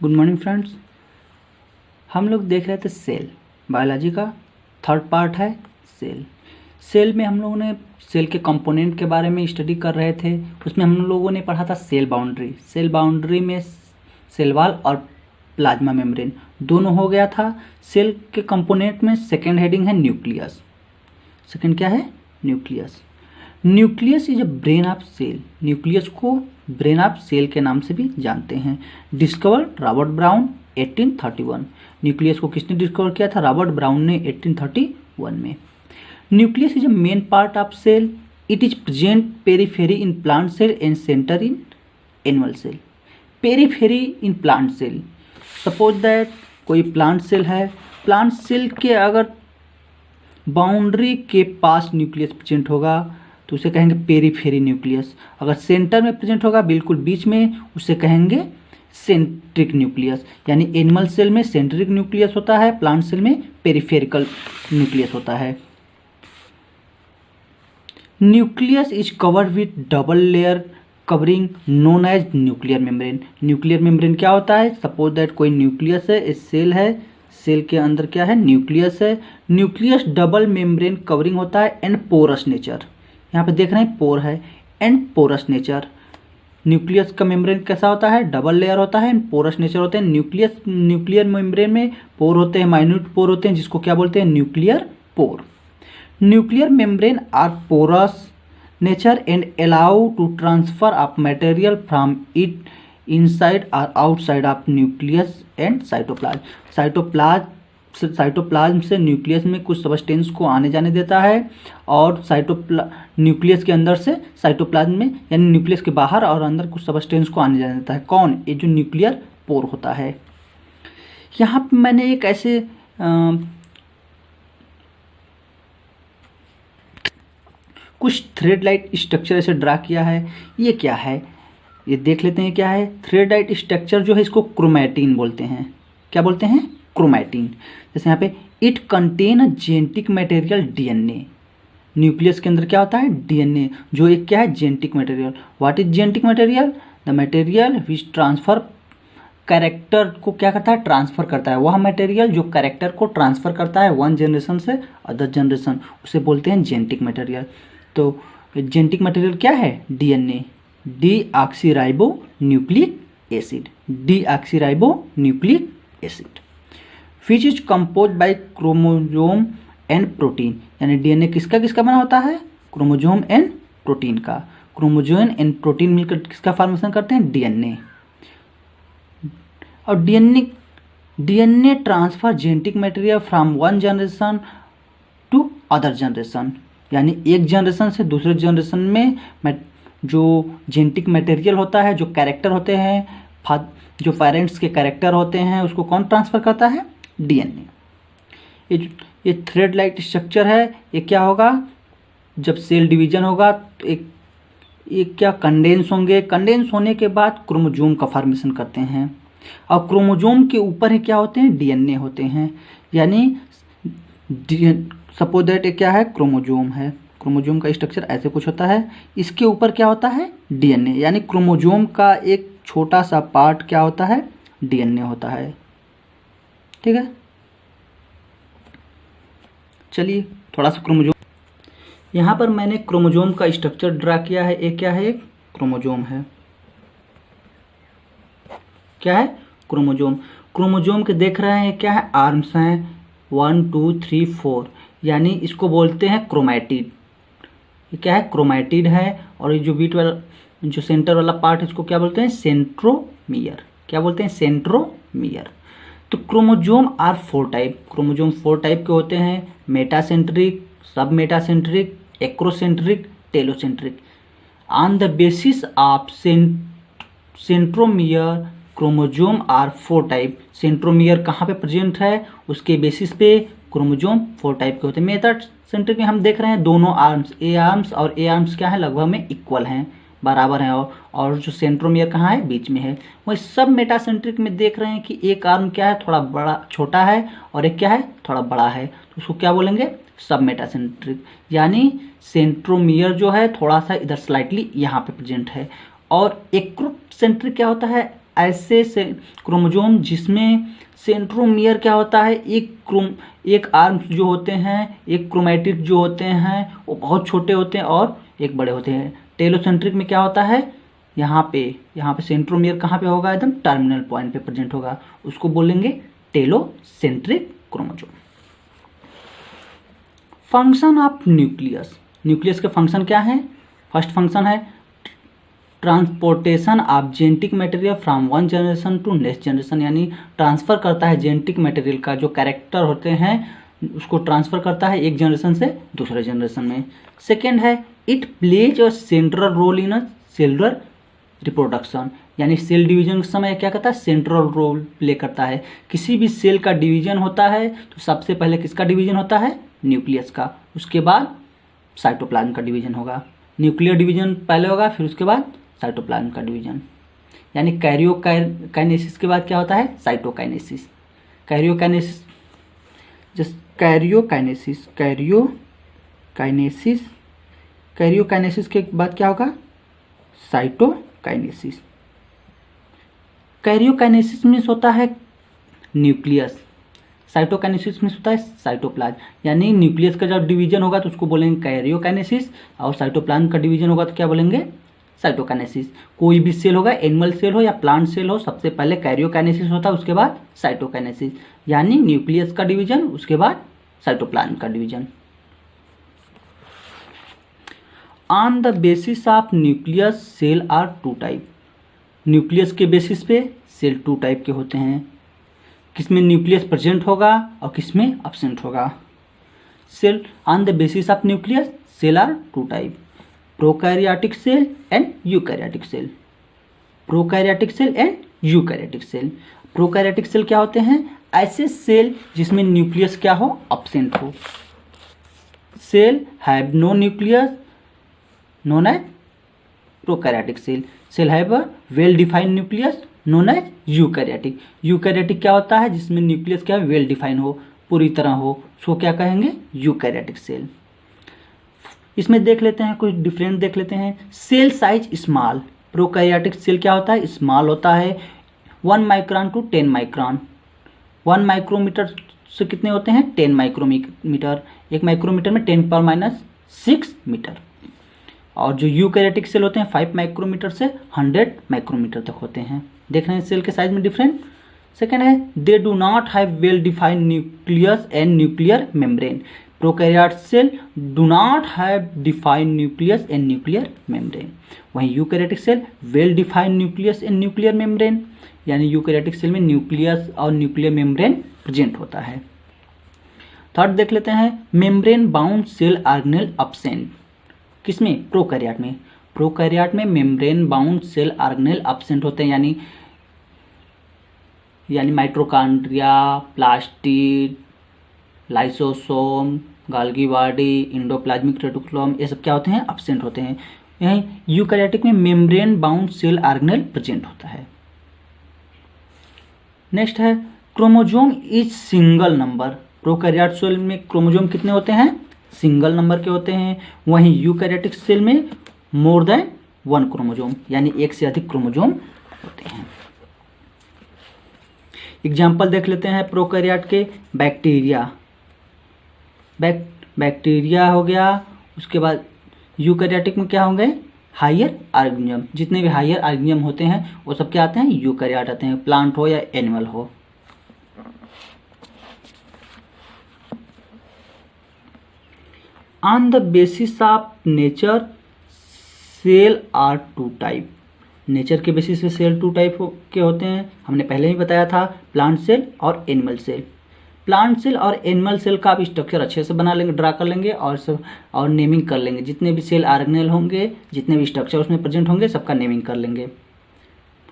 Good morning friends. हम लोग देख रहे थे सेल, बायोलॉजी का थर्ड पार्ट है सेल। सेल में हम लोगों ने सेल के कंपोनेंट के बारे में स्टडी कर रहे थे। उसमें हम लोगों ने पढ़ा था सेल बाउंड्री। सेल बाउंड्री में सेल वॉल और प्लाज्मा मेम्ब्रेन दोनों हो गया था। सेल के कंपोनेंट में सेकेंड हेडिंग है न्यूक्लियस। सेकेंड क्या है? Nucleus. Nucleus is a brain of cell. Nucleus को ब्रेन ऑफ सेल के नाम से भी जानते हैं। Discover Robert brown 1831। न्यूक्लियस को किसने डिस्कवर किया था? रॉबर्ट ब्राउन ने 1831 में। Nucleus is a main part of cell. It is present periphery in plant cell and centre in animal cell. Periphery in plant cell, suppose that कोई plant cell है। Plant cell के अगर boundary के पास nucleus present होगा तो उसे कहेंगे periphery nucleus. अगर सेंटर में प्रेजेंट होगा, बिल्कुल बीच में, उसे कहेंगे सेंट्रिक न्यूक्लियस। यानी एनिमल सेल में सेंट्रिक न्यूक्लियस होता है, प्लांट सेल में पेरिफेरिकल न्यूक्लियस होता है। Nucleus is covered with double layer covering known as nuclear membrane. Nuclear membrane क्या होता है? सपोज दैट कोई न्यूक्लियस है, एक सेल है, सेल के अंदर क्या है? न्यूक्लियस है। न्यूक्लियस डबल मेम्ब्रेन कवरिंग होता है एंड पोरस नेचर। यहाँ पे देख रहे हैं पोर है एंड पोरस नेचर। न्यूक्लियस का मेम्ब्रेन कैसा होता है? डबल लेयर होता है एंड पोरस नेचर होते हैं। न्यूक्लियर मेम्ब्रेन में पोर होते हैं, माइन्यूट पोर होते हैं, जिसको क्या बोलते हैं? Nuclear pore. Nuclear membrane are porous nature and allow to transfer of material from it inside और outside of nucleus and cytoplasm. Cytoplasm से न्यूक्लियस में कुछ सबस्टेंस को आने जाने देता है और न्यूक्लियस के अंदर से साइटोप्लाज्म में, यानी न्यूक्लियस के बाहर और अंदर कुछ सबस्टेंस को आने जाने देता है। कौन? ये जो न्यूक्लियर पोर होता है। यहाँ पे मैंने एक ऐसे कुछ थ्रेड लाइट स्ट्रक्चर ऐसे ड्रा किया है। ये क्या है? ये देख लेते हैं क्या है। थ्रेड लाइट स्ट्रक्चर जो है इसको क्रोमैटिन बोलते हैं। क्या बोलते हैं? क्रोमैटिन। जैसे यहाँ पे it contain a genetic material DNA. Nucleus के अंदर क्या होता है? डीएनए, जो एक क्या है? Genetic material. What is genetic material? The material which transfer character को क्या करता है? ट्रांसफर करता है। वह मटेरियल जो कैरेक्टर को ट्रांसफर करता है वन जनरेशन से अदर जनरेशन, उसे बोलते हैं जेनेटिक मटेरियल। तो जेनेटिक मटेरियल क्या है? DNA, deoxyribo nucleic acid, deoxyribo nucleic acid, which is compose by chromosome and protein. यानी डीएनए किसका किसका बना होता है? क्रोमोजोम एंड प्रोटीन का। क्रोमोजोम एंड प्रोटीन मिलकर किसका फॉर्मेशन करते हैं? डीएनए। और DNA transfer genetic material from one generation to other generation. यानी एक जनरेशन से दूसरे जनरेशन में जो जेनेटिक मटेरियल होता है, जो कैरेक्टर होते हैं, जो पेरेंट्स के कैरेक्टर होते हैं, उसको कौन ट्रांसफर करता है? डीएनए। ये थ्रेड लाइट स्ट्रक्चर है। ये क्या होगा? जब सेल डिवीजन होगा तो एक क्या कंडेंस होंगे। कंडेंस होने के बाद क्रोमोजोम का फॉर्मेशन करते हैं और क्रोमोजोम के ऊपर ही क्या होते हैं? डीएनए होते हैं। यानी सपोज दैट क्या है? क्रोमोजोम है। क्रोमोजोम का स्ट्रक्चर ऐसे कुछ होता है। इसके ऊपर क्या होता है? डीएनए। यानी क्रोमोजोम का एक छोटा सा पार्ट क्या होता है? डीएनए होता है। ठीक है, चलिए थोड़ा सा क्रोमोजोम, यहाँ पर मैंने क्रोमोजोम का स्ट्रक्चर ड्रा किया है। एक क्या है? एक क्रोमोजोम है। क्या है? क्रोमोजोम। क्रोमोजोम के देख रहे हैं क्या है? आर्म्स हैं 1 2 3 4, यानी इसको बोलते हैं क्रोमैटिड। ये क्या है? क्रोमैटिड है। और ये जो बीच वाला, जो सेंटर वाला पार्ट है, इसको क्या बोलते हैं? सेंट्रोमियर। क्या बोलते हैं? सेंट्रोमियर। तो chromosome are 4 type. Chromosome 4 type के होते हैं। Metacentric, sub metacentric, acrocentric, telocentric. On the basis of centromere chromosome are 4 type. Centromere कहाँ पे प्रेजेंट है, उसके बेसिस पे क्रोमोजोम 4 टाइप के होते हैं। मेटासेंट्रिक में हम देख रहे हैं दोनों आर्म्स, ए आर्म्स और ए आर्म्स क्या है? लगभग में इक्वल हैं, बराबर हैं। और जो सेंट्रोमियर कहाँ है? बीच में है। वही सब मेटासेंट्रिक में देख रहे हैं कि एक आर्म क्या है? थोड़ा बड़ा, छोटा है, और एक क्या है? थोड़ा बड़ा है। तो उसको क्या बोलेंगे? सब मेटासेंट्रिक। यानी सेंट्रोमियर जो है थोड़ा सा इधर स्लाइटली यहाँ पे प्रेजेंट है। और एक्रोसेंट्रिक क्या होता है? ऐसे से क्रोमोजोम जिसमें सेंट्रोमियर क्या होता है, एक आर्म जो होते हैं, एक क्रोमैटिड जो होते हैं वो बहुत छोटे होते हैं और एक बड़े होते हैं। टेलोसेंट्रिक में क्या होता है, यहाँ पे सेंट्रोमियर कहाँ पे होगा, एकदम टर्मिनल पॉइंट पे प्रेजेंट होगा, उसको बोलेंगे telocentric chromosome. Function of nucleus, nucleus के फंक्शन क्या है? फर्स्ट फंक्शन है transportation of genetic material from one generation to next generation, यानी ट्रांसफर करता है जेनेटिक मटेरियल का जो कैरेक्टर होते हैं उसको ट्रांसफर करता है एक जनरेशन से दूसरे जनरेशन में। सेकेंड है it plays a central role in a cellular reproduction, यानी सेल डिवीजन के समय क्या करता है, सेंट्रल रोल प्ले करता है। किसी भी सेल का डिवीजन होता है तो सबसे पहले किसका डिवीजन होता है, न्यूक्लियस का, उसके बाद साइटोप्लाज्म का डिवीजन होगा। न्यूक्लियर डिवीजन पहले होगा, फिर उसके बाद साइटोप्लाज्म का डिवीजन, यानी कैरियोकाइनेसिस के बाद क्या होता है, साइटोकाइनेसिस। कैरियोकाइनेसिस के बाद क्या होगा, साइटोकाइनेसिस। कैरियोकाइनेसिस में होता है न्यूक्लियस, साइटोकाइनेसिस में होता है साइटोप्लाज्म, यानी न्यूक्लियस का जब डिवीजन होगा तो उसको बोलेंगे कैरियोकाइनेसिस और साइटोप्लाज्म का डिवीजन होगा तो क्या बोलेंगे, साइटोकाइनेसिस। कोई भी सेल होगा, एनिमल सेल हो या प्लांट सेल हो, सबसे पहले कैरियोकाइनेसिस होता है, उसके बाद साइटोकाइनेसिस, यानी न्यूक्लियस का डिवीजन उसके बाद साइटोप्लाज्म का division. On the basis of nucleus cell are two type, nucleus के बेसिस पे सेल टू टाइप के होते हैं, किसमें न्यूक्लियस प्रेजेंट होगा और किसमें एब्सेंट होगा। Cell on the basis of nucleus cell are two type, prokaryotic cell and eukaryotic cell. Prokaryotic cell and eukaryotic cell. Prokaryotic cell क्या होते हैं, ऐसे सेल जिसमें न्यूक्लियस क्या हो, एब्सेंट हो। Cell have no nucleus known as prokaryotic cell. Cell have a well defined nucleus known as eukaryotic. Eukaryotic क्या होता है, जिसमें न्यूक्लियस क्या वेल डिफाइन हो, पूरी तरह हो, उसको क्या कहेंगे, यूकैरियोटिक सेल। इसमें देख लेते हैं, कुछ डिफरेंट देख लेते हैं। Cell size small, prokaryotic cell क्या होता है, स्मॉल होता है, 1 माइक्रोन टू 10 माइक्रोन। 1 माइक्रोमीटर से कितने होते हैं, 10 माइक्रोमीटर। 1 माइक्रोमीटर में 10⁻⁶ मीटर। और जो यूकैरियोटिक सेल होते हैं 5 माइक्रोमीटर से 100 माइक्रोमीटर तक होते हैं। देख रहे हैं सेल के साइज में डिफरेंट। सेकेंड है they do not have well defined nucleus and nuclear membrane. Prokaryote cell do not have defined nucleus and nuclear membrane. वहीं eukaryotic cell well defined nucleus and nuclear membrane, यानी eukaryotic cell में nucleus और nuclear membrane present होता है। Third देख लेते हैं membrane bound cell organelle absent. किसमें, प्रोकैरियोट में। प्रोकैरियोट में membrane bound cell organelle absent होते हैं, यानी mitochondria, plastid, lysosome, Golgi body, endoplasmic reticulum, ये सब क्या होते हैं, एब्सेंट होते हैं। यहीं यूकैरियोटिक में membrane bound cell organelle present होता है। नेक्स्ट है chromosome is single number. Prokaryote cell में क्रोमोजोम कितने होते हैं, सिंगल नंबर के होते हैं। वहीं यूकैरियोटिक सेल में मोर देन 1 क्रोमोजोम, यानी एक से अधिक क्रोमोजोम होते हैं। एग्जाम्पल देख लेते हैं प्रोकैरियोट के। बैक्टीरिया हो गया, उसके बाद यूकैरियोटिक में क्या होंगे, हायर ऑर्गेनिज्म। जितने भी हायर ऑर्गेनिज्म होते हैं वो सब क्या आते हैं, यूकैरियोट आते हैं, प्लांट हो या एनिमल हो। On the basis of nature cell are two type. Nature के बेसिस पे सेल 2 टाइप के होते हैं, हमने पहले ही बताया था, प्लांट सेल और एनिमल सेल। प्लांट सेल और एनिमल सेल का आप स्ट्रक्चर अच्छे से बना लेंगे, ड्रा कर लेंगे और नेमिंग कर लेंगे। जितने भी सेल ऑर्गेनेल होंगे, जितने भी स्ट्रक्चर उसमें प्रेजेंट होंगे, सबका नेमिंग कर लेंगे।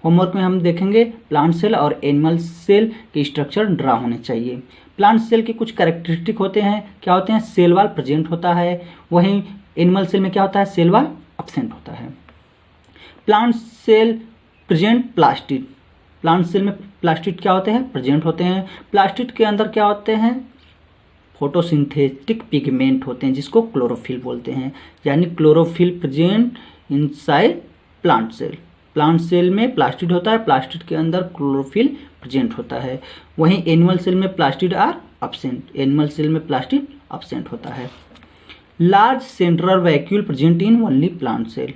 होमवर्क में हम देखेंगे प्लांट सेल और एनिमल सेल के स्ट्रक्चर ड्रा होने चाहिए। प्लांट सेल के कुछ कैरेक्टरिस्टिक होते हैं, क्या होते हैं, सेल वॉल प्रेजेंट होता है। वहीं एनिमल सेल में क्या होता है, सेल वॉल एब्सेंट होता है। Plant cell present plastid. Plant cell में प्लास्टिड क्या होते हैं, प्रेजेंट होते हैं। प्लास्टिड के अंदर क्या होते हैं, फोटोसिंथेटिक पिगमेंट होते हैं, जिसको क्लोरोफिल बोलते हैं, यानी chlorophyll present inside plant cell. Plant cell में प्लास्टिड होता है, प्लास्टिड के अंदर क्लोरोफिल प्रेजेंट होता है। वहीं एनिमल सेल में plastid are absent, animal cell में प्लास्टिड अब्सेंट होता है। Large central vacuole present in only plant cell,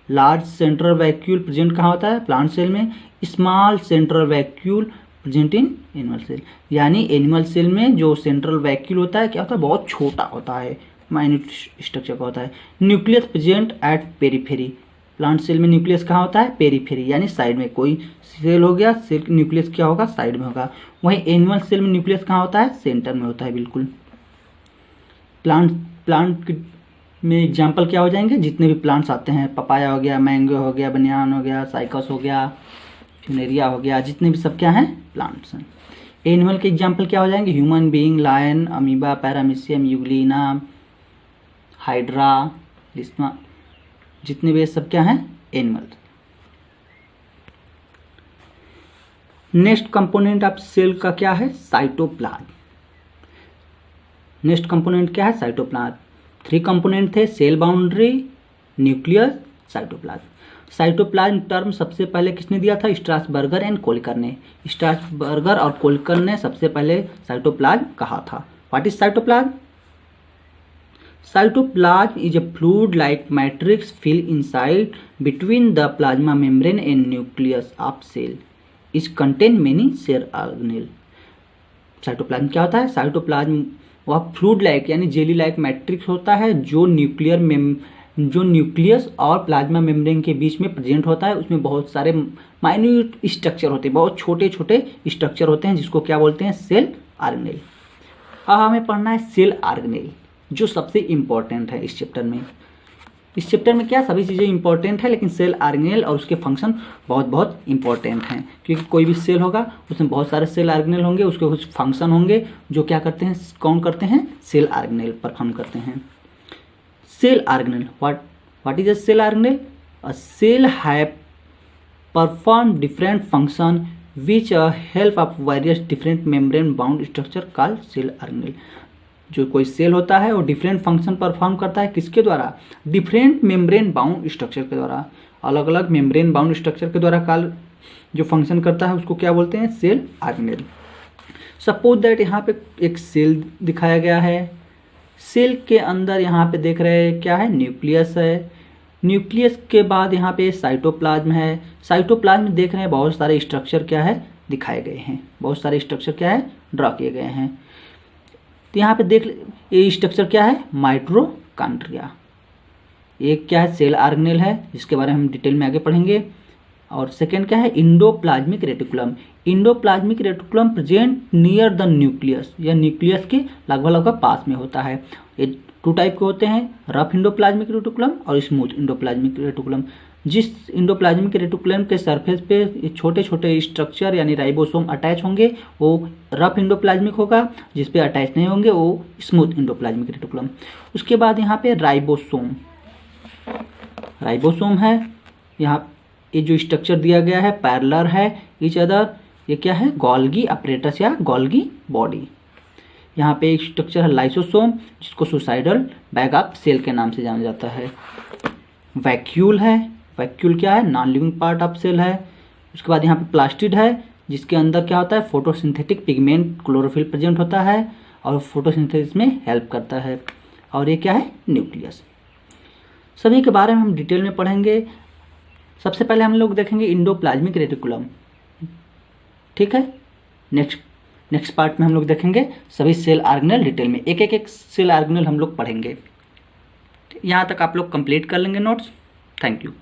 large central vacuole present कहाँ होता है? प्लांट सेल में। Small central vacuole present in animal cell, यानी एनिमल सेल में जो सेंट्रल वैक्यूल होता है क्या होता है? बहुत छोटा होता है, माइन्यूट स्ट्रक्चर का होता है। Nucleus present at periphery, plant cell में न्यूक्लियस कहाँ होता है? पेरीफेरी, यानी साइड में। कोई सेल हो गया, सेल न्यूक्लियस क्या होगा? साइड में होगा। वहीं एनिमल सेल में न्यूक्लियस कहाँ होता है? सेंटर में होता है, बिल्कुल। प्लांट में एग्जाम्पल क्या हो जाएंगे? जितने भी प्लांट्स आते हैं, पपाया हो गया, मैंगो हो गया, बनियान हो गया, साइकस हो गया, फ्यूनेरिया हो गया, जितने भी सब क्या हैं? प्लांट्स हैं। एनिमल के एग्जाम्पल क्या हो जाएंगे? Human being, lion, amoeba, paramecium, euglena, hydra, लिस्मा, जितने भी सब क्या हैं? Animal. Next component of cell का क्या है? साइटोप्लाज्म। नेक्स्ट कंपोनेंट क्या है? साइटोप्लाज्म। 3 कंपोनेंट थे, cell boundary, nucleus, cytoplasm. Cytoplasm term सबसे पहले किसने दिया था? स्ट्रासबर्गर एंड कोलकर ने। स्ट्रासबर्गर और कोलकर ने सबसे पहले साइटोप्लाज्म कहा था। What is cytoplasm? Cytoplasm is a fluid-like matrix filled inside between the plasma membrane and nucleus of cell. It contain many cell organelle. Cytoplasm क्या होता है? साइटोप्लाज्म वह फ्लूइड लाइक यानी जेली लाइक मैट्रिक्स होता है जो न्यूक्लियस और plasma membrane के बीच में प्रेजेंट होता है। उसमें बहुत सारे माइन्यूट स्ट्रक्चर होते हैं, बहुत छोटे छोटे स्ट्रक्चर होते हैं, जिसको क्या बोलते हैं? Cell organelle. अब हमें पढ़ना है सेल ऑर्गेनेल, जो सबसे इम्पोर्टेंट है इस चैप्टर में। इस चैप्टर में क्या सभी चीज़ें इंपॉर्टेंट है, लेकिन सेल ऑर्गेनेल और उसके फंक्शन बहुत बहुत इंपॉर्टेंट हैं, क्योंकि कोई भी सेल होगा उसमें बहुत सारे सेल ऑर्गेनेल होंगे, उसके कुछ फंक्शन होंगे जो क्या करते हैं? कौन करते हैं? सेल ऑर्गेनेल परफॉर्म करते हैं। Cell organelle, what is a cell organelle? A cell have perform different function which help of various different membrane bound structure called cell organelle. जो कोई सेल होता है वो डिफरेंट फंक्शन परफॉर्म करता है, किसके द्वारा? डिफरेंट मेम्ब्रेन बाउंड स्ट्रक्चर के द्वारा, अलग अलग मेम्ब्रेन बाउंड स्ट्रक्चर के द्वारा काल जो फंक्शन करता है उसको क्या बोलते हैं? Cell organelle. सपोज दैट यहाँ पे एक सेल दिखाया गया है, सेल के अंदर यहाँ पे देख रहे हैं क्या है? न्यूक्लियस है। न्यूक्लियस के बाद यहाँ पे साइटोप्लाज्म है। साइटोप्लाज्म में देख रहे हैं बहुत सारे स्ट्रक्चर क्या है? दिखाए गए हैं, बहुत सारे स्ट्रक्चर क्या है? ड्रॉ किए गए हैं। तो यहाँ पे देख ये स्ट्रक्चर क्या है? माइटोकॉन्ड्रिया। एक क्या है? सेल ऑर्गेनेल है, जिसके बारे में हम डिटेल में आगे पढ़ेंगे। और सेकेंड क्या है? Endoplasmic reticulum. Endoplasmic reticulum present near the nucleus, यह न्यूक्लियस के लगभग लगभग पास में होता है। ये 2 टाइप के होते हैं, रफ इंडोप्लाज्मिक रेटिकुलम और स्मूथ इंडोप्लाज्मिक रेटिकुलम। जिस इंडोप्लाज्मिक रेटिकुलम के सरफेस पे छोटे छोटे स्ट्रक्चर यानी राइबोसोम अटैच होंगे वो रफ इंडोप्लाज्मिक होगा, जिस पे अटैच नहीं होंगे वो स्मूथ इंडोप्लाज्मिक रेटिकुलम। उसके बाद यहाँ पे राइबोसोम है। यहाँ ये जो स्ट्रक्चर दिया गया है पैरेलल है ईच अदर। ये क्या है? गोल्गी अपरेटस या गोल्गी बॉडी। यहाँ पे एक स्ट्रक्चर है लाइसोसोम, जिसको सुसाइडल बैग ऑफ सेल के नाम से जाना जाता है। वैक्यूल है, वैक्यूल क्या है? Non living part of cell है। उसके बाद यहाँ पे प्लास्टिड है, जिसके अंदर क्या होता है? फोटोसिंथेटिक पिगमेंट क्लोरोफिल प्रेजेंट होता है और फोटोसिंथेसिस में हेल्प करता है। और ये क्या है? न्यूक्लियस। सभी के बारे में हम डिटेल में पढ़ेंगे। सबसे पहले हम लोग देखेंगे इंडोप्लाज्मिक रेटिकुलम, ठीक है। नेक्स्ट पार्ट में हम लोग देखेंगे सभी सेल ऑर्गेनेल डिटेल में, एक एक सेल ऑर्गेनेल हम लोग पढ़ेंगे। यहाँ तक आप लोग कंप्लीट कर लेंगे नोट्स। Thank you.